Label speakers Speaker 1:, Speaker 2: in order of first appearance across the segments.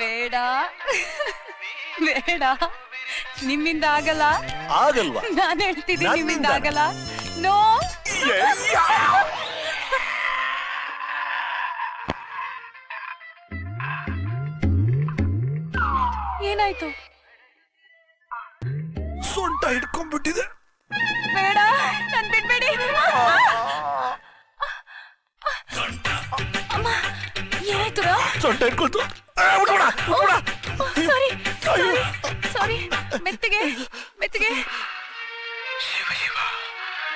Speaker 1: ಬೇಡ ಬೇಡ, ನಿಮ್ಮಿಂದ ಆಗಲ್ಲ.
Speaker 2: ಆಗಲ್ವಾ?
Speaker 1: ನಾನು ಹೇಳ್ತಿದ್ದೀನಿ ನಿಮ್ಮಿಂದ ಆಗಲ್ಲ. ನೋ. ಏನಾಯ್ತು?
Speaker 2: ಸೊಂಟ ಹಿಡ್ಕೊಂಡ್ಬಿಟ್ಟಿದೆ.
Speaker 1: ಬೇಡ, ನನ್ ಬಿಡ್ಬೇಡಿ. ಅಮ್ಮ, ಏನಾಯ್ತು?
Speaker 2: ಸೊಂಟ ಹಿಡ್ಕೊಳ್ತು.
Speaker 1: ಸಾರಿ ಸಾರಿ, ಮೆತ್ತಗೆ ಮೆತ್ತಗೆ.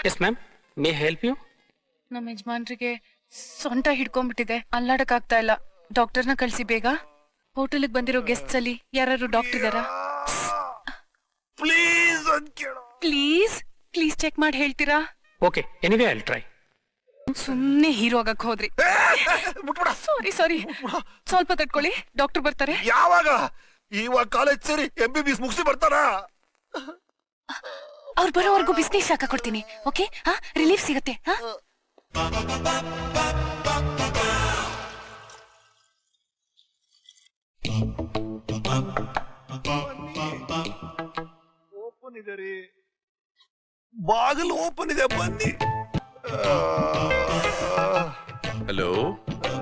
Speaker 3: Yes ma'am, may help you?
Speaker 1: ನಮ್ಮ ಯಜಮಾನ್ರಿಗೆ ಸೊಂಟ ಹಿಡ್ಕೊಂಡ್ಬಿಟ್ಟಿದೆ, ಅಲ್ಲಾಡಕ್ ಆಗ್ತಾ ಇಲ್ಲ. ಡಾಕ್ಟರ್ನ ಕಳ್ಸಿ ಬೇಗ. ಹೋಟೆಲ್ಗೆ ಬಂದಿರೋ ಗೆಸ್ಟ್ಸ್ ಅಲ್ಲಿ ಯಾರು ಡಾಕ್ಟರ್ ಇದಾರಾ?
Speaker 2: ಪ್ಲೀಸ್
Speaker 1: ಪ್ಲೀಸ್ ಪ್ಲೀಸ್ ಚೆಕ್ ಮಾಡಿ ಹೇಳ್ತೀರಾ?
Speaker 3: Okay, anyway I will try.
Speaker 1: ಸುಮ್ನೆ ಹೀರೋ ಆಗಕ್ ಹೋದ್ರಿ. ಸಾರಿ ಸಾರಿ, ಸ್ವಲ್ಪ ತಡ್ಕೊಳ್ಳಿ, ಡಾಕ್ಟರ್ ಬರ್ತಾರೆ.
Speaker 2: ಯಾವಾಗ? ಇವಾಗ ಕಾಲೇಜ್ ಸೇರಿ MBBS ಮುಗಿಸಿ ಬರ್ತಾರಾ?
Speaker 1: ಅವ್ರು ಬರೋವರೆಗೂ ಬಿಸ್ನೆಸ್ ಶಾಖ ಕೊಡ್ತೀನಿ. ಓಕೆ, ಹಾ, ರಿಲೀಫ್ ಸಿಗತ್ತೆ. ಹಾ,
Speaker 2: ಓಪನ್ ಇದೆ ರೀ, ಬಾಗಿಲು ಓಪನ್ ಇದೆ, ಬನ್ನಿ.
Speaker 4: ಹಲೋ